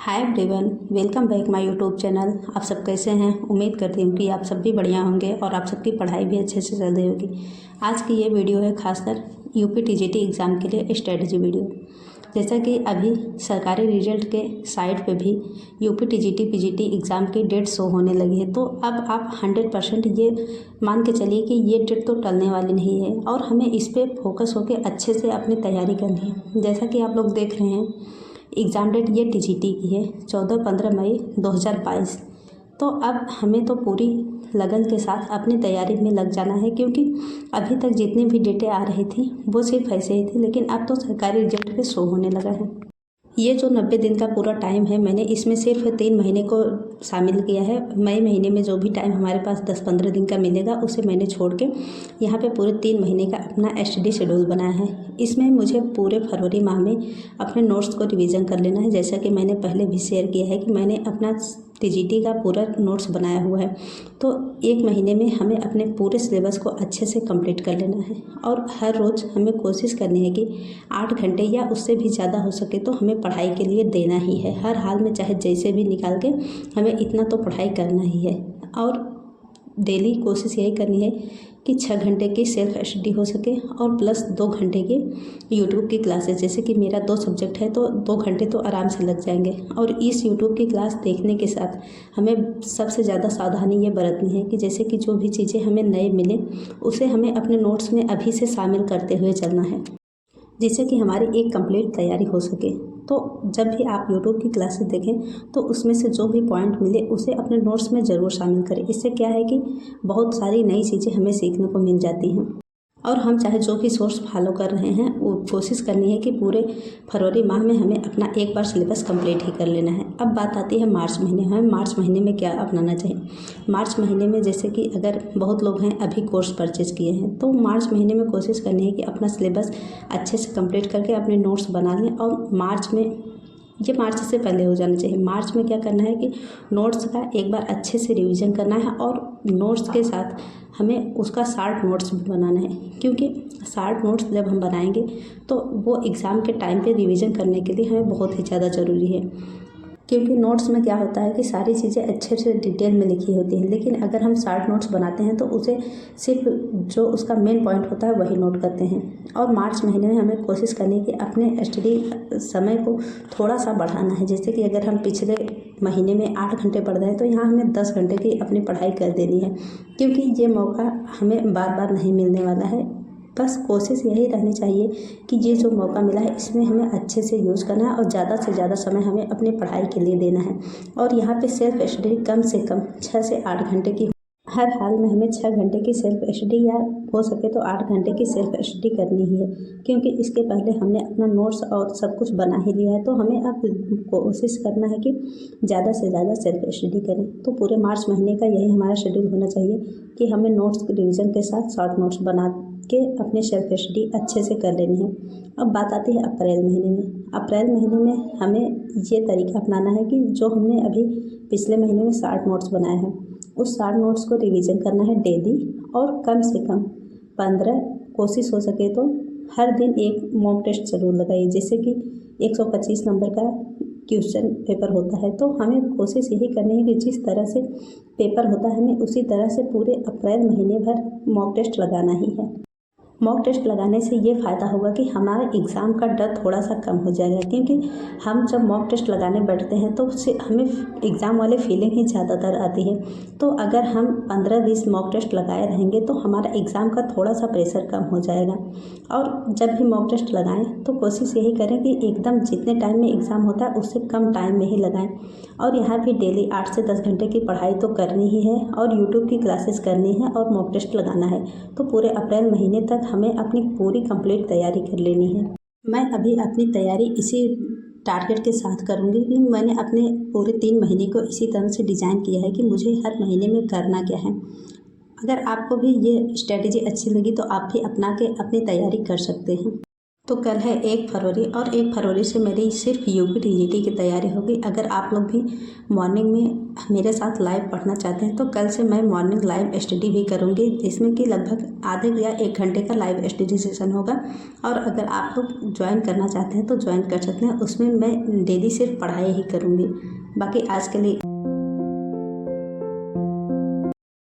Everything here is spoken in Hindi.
Hi everyone, welcome back my YouTube channel. आप सब कैसे हैं? उम्मीद करती हूँ कि आप सब भी बढ़िया होंगे और आप सबकी पढ़ाई भी अच्छे से चल रही होगी। आज की ये वीडियो है खासकर यूपी टीजीटी एग्ज़ाम के लिए स्ट्रेटजी वीडियो। जैसा कि अभी सरकारी रिजल्ट के साइट पे भी यूपी टीजीटी पीजीटी एग्ज़ाम की डेट शो होने लगी है, तो अब आप 100% ये मान के चलिए कि ये डेट तो टलने वाली नहीं है और हमें इस पर फोकस होकर अच्छे से अपनी तैयारी करनी है। जैसा कि आप लोग देख रहे हैं, एग्ज़ाम डेट ये टीजीटी की है 14-15 मई 2022। तो अब हमें तो पूरी लगन के साथ अपनी तैयारी में लग जाना है, क्योंकि अभी तक जितनी भी डेटें आ रही थी वो सिर्फ ऐसे ही थी, लेकिन अब तो सरकारी रिजल्ट पे शो होने लगा है। ये जो 90 दिन का पूरा टाइम है, मैंने इसमें सिर्फ 3 महीने को शामिल किया है। मई महीने में जो भी टाइम हमारे पास 10-15 दिन का मिलेगा उसे मैंने छोड़ के यहाँ पे पूरे 3 महीने का अपना स्टडी शेड्यूल बनाया है। इसमें मुझे पूरे फरवरी माह में अपने नोट्स को रिवीजन कर लेना है। जैसा कि मैंने पहले भी शेयर किया है कि मैंने अपना टीजीटी का पूरा नोट्स बनाया हुआ है, तो 1 महीने में हमें अपने पूरे सिलेबस को अच्छे से कंप्लीट कर लेना है। और हर रोज़ हमें कोशिश करनी है कि 8 घंटे या उससे भी ज़्यादा हो सके तो हमें पढ़ाई के लिए देना ही है। हर हाल में चाहे जैसे भी निकाल के हमें इतना तो पढ़ाई करना ही है। और डेली कोशिश यही करनी है कि 6 घंटे की सेल्फ स्टडी हो सके और प्लस 2 घंटे की यूट्यूब की क्लासेस। जैसे कि मेरा 2 सब्जेक्ट है तो 2 घंटे तो आराम से लग जाएंगे। और इस यूट्यूब की क्लास देखने के साथ हमें सबसे ज़्यादा सावधानी ये बरतनी है कि जैसे कि जो भी चीज़ें हमें नए मिले उसे हमें अपने नोट्स में अभी से शामिल करते हुए चलना है, जिससे कि हमारी एक कंप्लीट तैयारी हो सके। तो जब भी आप यूट्यूब की क्लासेस देखें तो उसमें से जो भी पॉइंट मिले उसे अपने नोट्स में ज़रूर शामिल करें। इससे क्या है कि बहुत सारी नई चीज़ें हमें सीखने को मिल जाती हैं। और हम चाहे जो भी सोर्स फॉलो कर रहे हैं वो कोशिश करनी है कि पूरे फरवरी माह में हमें अपना एक बार सिलेबस कंप्लीट ही कर लेना है। अब बात आती है मार्च महीने। हमें मार्च महीने में क्या अपनाना चाहिए? मार्च महीने में जैसे कि अगर बहुत लोग हैं अभी कोर्स परचेज किए हैं, तो मार्च महीने में कोशिश करनी है कि अपना सिलेबस अच्छे से कंप्लीट करके अपने नोट्स बना लें। और मार्च में, ये मार्च से पहले हो जाना चाहिए। मार्च में क्या करना है कि नोट्स का एक बार अच्छे से रिवीजन करना है और नोट्स के साथ हमें उसका शार्ट नोट्स भी बनाना है, क्योंकि शार्ट नोट्स जब हम बनाएंगे तो वो एग्ज़ाम के टाइम पे रिवीजन करने के लिए हमें बहुत ही ज़्यादा ज़रूरी है। क्योंकि नोट्स में क्या होता है कि सारी चीज़ें अच्छे से डिटेल में लिखी होती हैं, लेकिन अगर हम शार्ट नोट्स बनाते हैं तो उसे सिर्फ जो उसका मेन पॉइंट होता है वही नोट करते हैं। और मार्च महीने में हमें कोशिश करनी है कि अपने स्टडी समय को थोड़ा सा बढ़ाना है। जैसे कि अगर हम पिछले महीने में 8 घंटे पढ़ रहे हैं तो यहाँ हमें 10 घंटे की अपनी पढ़ाई कर देनी है, क्योंकि ये मौका हमें बार बार नहीं मिलने वाला है। बस कोशिश यही रहनी चाहिए कि ये जो मौका मिला है इसमें हमें अच्छे से यूज़ करना है और ज़्यादा से ज़्यादा समय हमें अपनी पढ़ाई के लिए देना है। और यहाँ पे सेल्फ स्टडी कम से कम 6 से 8 घंटे की, हर हाल में हमें 6 घंटे की सेल्फ स्टडी या हो सके तो 8 घंटे की सेल्फ स्टडी करनी ही है, क्योंकि इसके पहले हमने अपना नोट्स और सब कुछ बना ही लिया है। तो हमें अब कोशिश करना है कि ज़्यादा से ज़्यादा सेल्फ स्टडी करें। तो पूरे मार्च महीने का यही हमारा शेड्यूल होना चाहिए कि हमें नोट्स रिविज़न के साथ शॉर्ट नोट्स बना के अपने सेल्फ स्टडी अच्छे से कर लेनी है। अब बात आती है अप्रैल महीने में। अप्रैल महीने में हमें ये तरीका अपनाना है कि जो हमने अभी पिछले महीने में शॉर्ट नोट्स बनाए हैं उस शॉर्ट नोट्स को रिवीजन करना है डेली। और कम से कम 15, कोशिश हो सके तो हर दिन एक मॉक टेस्ट जरूर लगाइए। जैसे कि 125 नंबर का क्वेश्चन पेपर होता है, तो हमें कोशिश यही करनी है कि जिस तरह से पेपर होता है हमें उसी तरह से पूरे अप्रैल महीने भर मॉक टेस्ट लगाना ही है। मॉक टेस्ट लगाने से ये फ़ायदा होगा कि हमारा एग्ज़ाम का डर थोड़ा सा कम हो जाएगा, क्योंकि हम जब मॉक टेस्ट लगाने बैठते हैं तो उससे हमें एग्ज़ाम वाले फीलिंग ही ज़्यादातर आती है। तो अगर हम 15-20 मॉक टेस्ट लगाए रहेंगे तो हमारा एग्ज़ाम का थोड़ा सा प्रेशर कम हो जाएगा। और जब भी मॉक टेस्ट लगाएं तो कोशिश यही करें कि एकदम जितने टाइम में एग्ज़ाम होता है उससे कम टाइम में ही लगाएं। और यहाँ भी डेली 8 से 10 घंटे की पढ़ाई तो करनी ही है और यूट्यूब की क्लासेस करनी है और मॉक टेस्ट लगाना है। तो पूरे अप्रैल महीने तक हमें अपनी पूरी कंप्लीट तैयारी कर लेनी है। मैं अभी अपनी तैयारी इसी टारगेट के साथ करूँगी कि मैंने अपने पूरे 3 महीने को इसी तरह से डिज़ाइन किया है कि मुझे हर महीने में करना क्या है। अगर आपको भी ये स्ट्रेटजी अच्छी लगी तो आप भी अपना के अपनी तैयारी कर सकते हैं। तो कल है 1 फरवरी और 1 फरवरी से मेरी सिर्फ यूपी टीजीटी की तैयारी होगी। अगर आप लोग भी मॉर्निंग में मेरे साथ लाइव पढ़ना चाहते हैं तो कल से मैं मॉर्निंग लाइव स्टडी भी करूंगी, जिसमें कि लगभग आधे या 1 घंटे का लाइव स्टडी सेशन होगा। और अगर आप लोग ज्वाइन करना चाहते हैं तो ज्वाइन कर सकते हैं। उसमें मैं डेली सिर्फ पढ़ाई ही करूँगी। बाकी आज के लिए